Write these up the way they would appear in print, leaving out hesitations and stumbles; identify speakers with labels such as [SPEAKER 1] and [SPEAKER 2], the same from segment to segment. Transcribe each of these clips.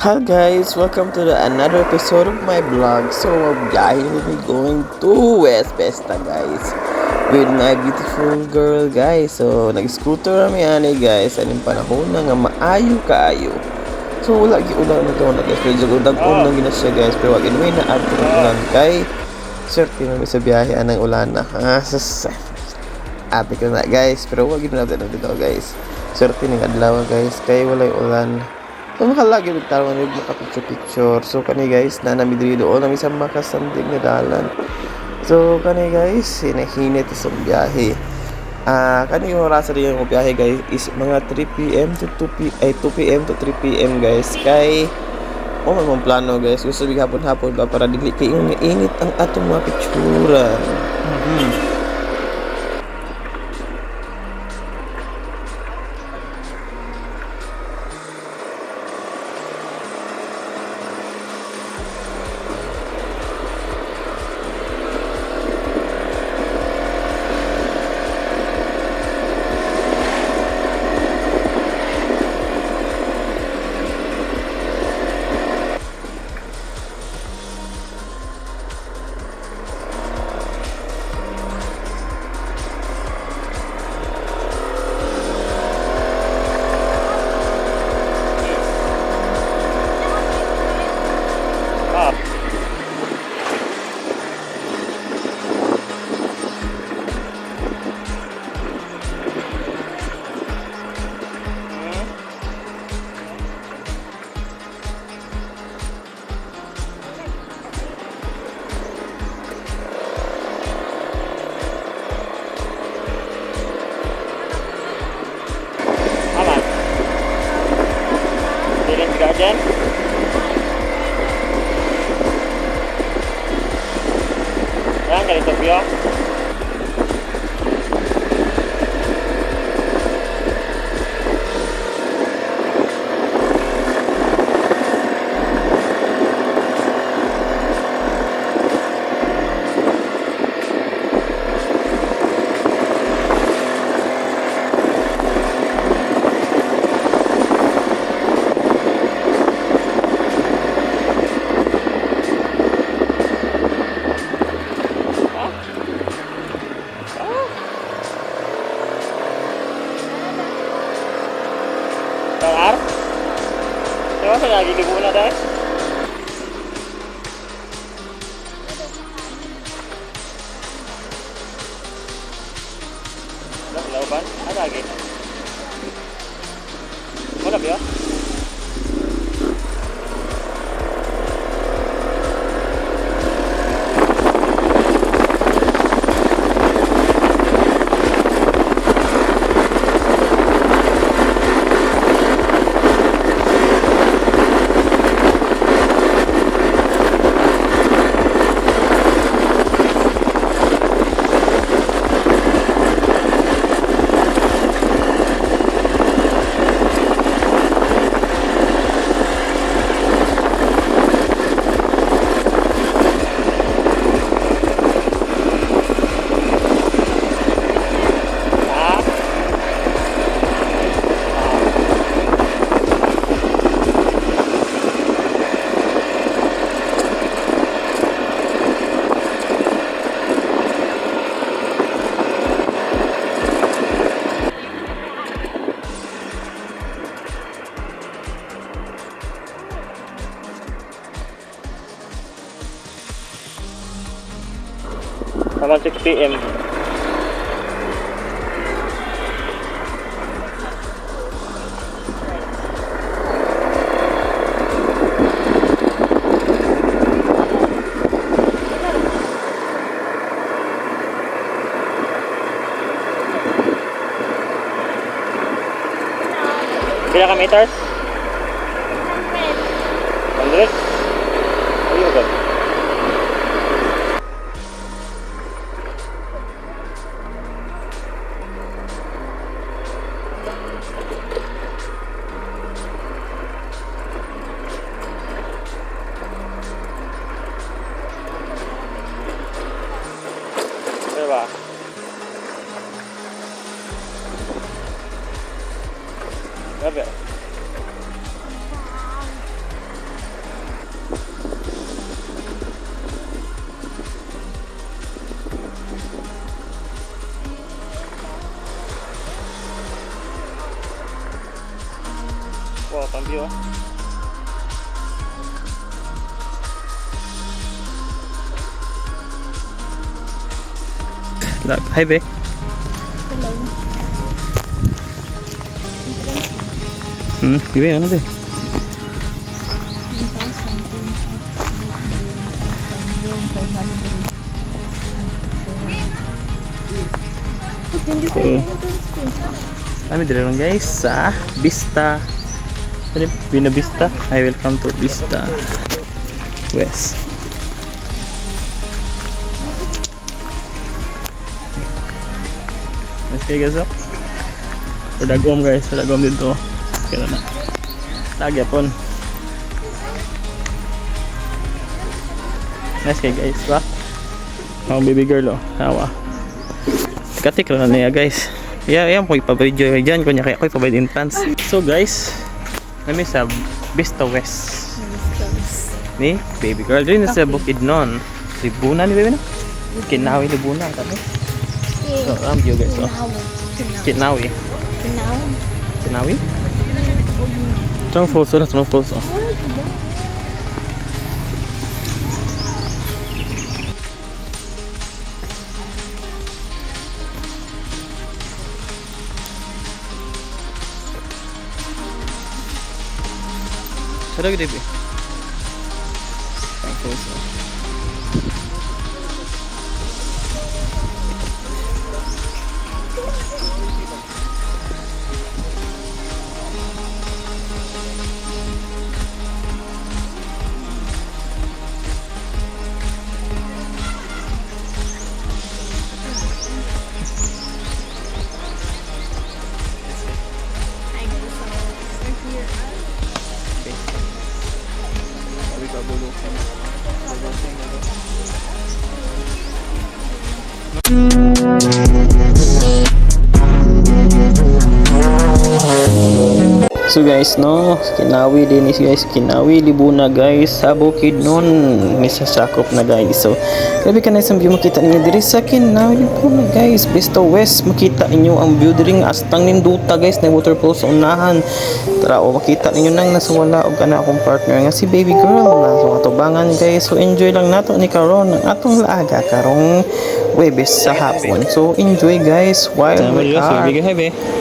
[SPEAKER 1] Hi guys, welcome to another episode of my vlog. So, guys, we'll be going to West Vesta guys with my beautiful girl guys. So, nag-scooter kami ani guys. Anong panahon na nga maayo kaayo. So, wala ulan na daw na guys. Medyo udag-on lang gina siya guys. Pero wag anyway na abto ng ulan kay swerte na sa biyahe anang ulan na. Api ko na guys. Pero wag gina natin dito guys. Swerte ng adlaw guys. Kay walay ulan. So makalagi bitaw nga makapicture-picture. So kani guys, na nami diri doon nami sa makasandig nga dalan. So kani guys, hinahinit sa biyahe. Kani yung oras rin yung biyahe guys is mga 3 PM to 2 PM to 3 PM guys. Kay mong plano guys, gusto big hapon-hapon ba para dili kay init ang atong mga picturean.
[SPEAKER 2] Garden. Yan, ganito view. Ar? Diba sa lagi muna dahil? Lauban? Lagi? Wala ba yun? Naman 6 PM. Pila ka meters? 100? Ayun ba? Diba? Grabe. view.
[SPEAKER 1] Hi, be. Bibi, ano be? Kami dito lang guys sa Vista. Ano Vina Vista? I welcome to Vista West. Okay guys, oh. Padagom guys, padagom dito. Kaya na. Lagi pon. Nice kay guys, ba? Ang baby girl oh, tawa. Katik lang na niya guys. Yan po ipa-video dyan, kunya kaya ko ipa-video in plans. So guys, kami sa Vista West. Ni baby girl rin sa Bukidnon. Libuna ni baby na. Kinawi Libuna kami. So, view guys. Oh. Kinawi. Kinawi? Trong falls na, trong falls. Oh. Sarap gede be. Trong falls. Oh. So guys, no, Kinawi din is guys, Kinawi Libuna guys, sa Bukidnon ni sa sakop na guys. So grabe ka na isang view makita ninyo diri sa Kinawi Libuna guys, Vista West. Makita ninyo ang view diri nga astang ninduta guys, na waterfall sa unahan. Tara o makita ninyo nang nasa wala og kana akong partner nga si baby girl na so atubangan guys. So enjoy lang nato ni karon ang atong laaga karong Webes sa hapon. So enjoy guys while we are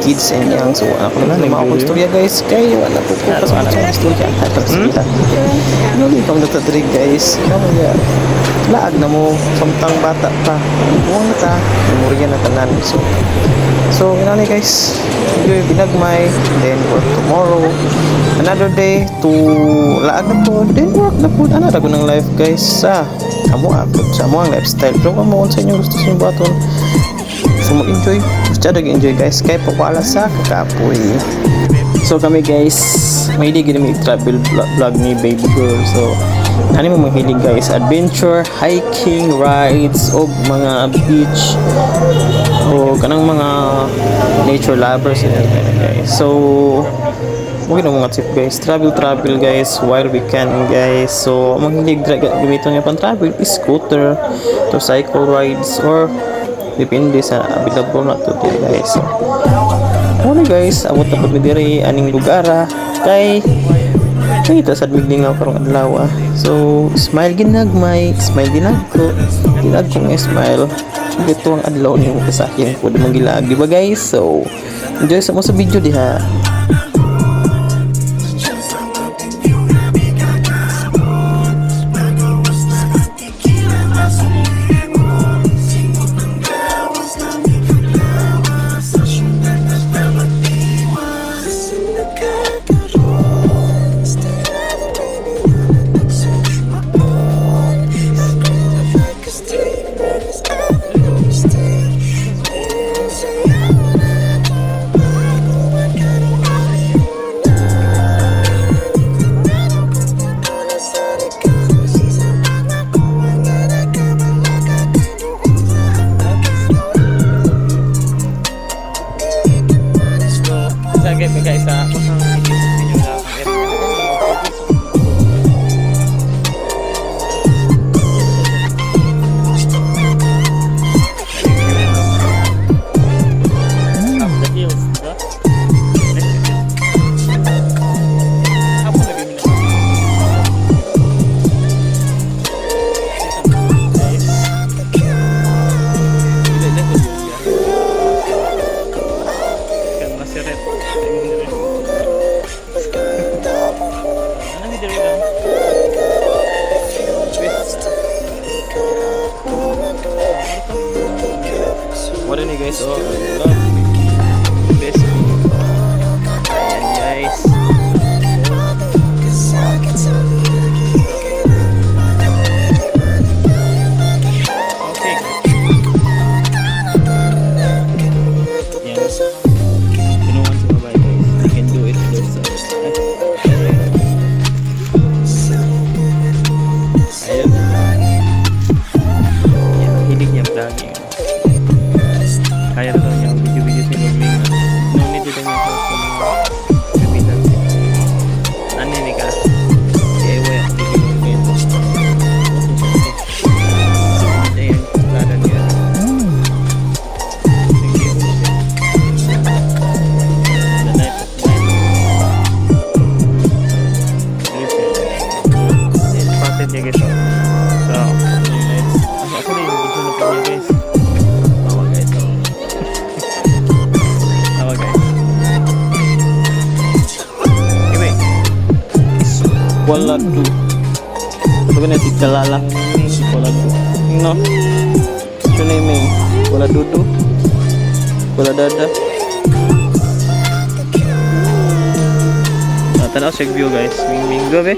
[SPEAKER 1] kids and young. So ako na mga akong istorya guys kay wala po ko sa istorya at sila. Nuli kang natadrig guys. Kamaya laag na mo samtang bata pa. Buwang na ta, memorya na tanan. So inani guys, enjoy binagmay, then work tomorrow. Another day to laag na po, then work na po. Ano ko ng life guys sa amo sa amo ang lifestyle. Pero kamo sa inyo gusto sa baton. So mo enjoy, gusto enjoy guys kay pagwala sa kakapoy. So kami guys, mahilig gini may travel vlog ni baby girl. So ano mo mahilig guys, adventure, hiking, rides o mga beach o kanang mga nature lovers guys. So okay na mga tip guys, travel guys while we can guys. So mahilig gamiton nga pang travel is scooter to cycle rides or depende sa available na to guys. So ano guys, abot na po mi diri aning lugara kay kita sa biglingaw karong adlaw. So smile ginagmay, smile ginagko, ginagkong smile. Dito ang adlaw ni mo kasakyan ko di mangilag, di ba guys? So enjoy sa mo sa video diha.
[SPEAKER 2] Nami diri lang.
[SPEAKER 1] Wala ni guys, oh. Best. Ayan guys. Okay. Yan. Tulungan sa babae guys. You can do it yourself. Ayun. Yan, hilig niya vlogging. Kaya na daw niya ang video-video sa Norling. No need dito niya sa mga kapitan. Ano ni ka? Kaya wala ang video-video. Ayan, ladan niya. Thank you. The night of night. Patent niya guys. So, actually, yung gusto na po niya guys. Bawal guys. Bawal guys. Anyway. Wala to. Ito ko na si Kalala. Wala to. No. Ito na yung wala dudu. Wala dada. Tanaw siya view guys. Ming go be.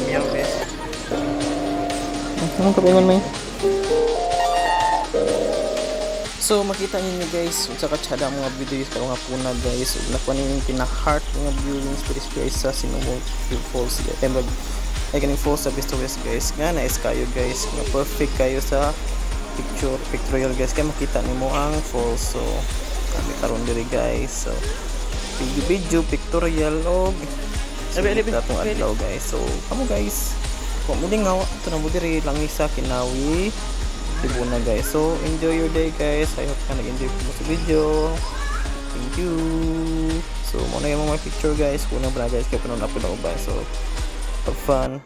[SPEAKER 1] Meow guys. Anong kapingon mo yun? So makita niyo guys sa katsada mga videos karong hapuna guys nakuha niyo yung pinaka-heart mga viewings guys sa Sinumog Falls ay ganing falls sa Vistorias guys nga na is kayo guys nga perfect kayo sa pictorial guys kaya makita nimo ang falls so kami karon diri guys so video pictorial og atong adlaw guys so kamo guys kung muling nga ito na mo diri lang isa kinawi Tibuna guys. So enjoy your day guys. I hope ka nag-enjoy po sa video. Thank you. So muna yung mga picture guys. Kunang bra guys. Kaya pa nun upload ako ba. So have fun.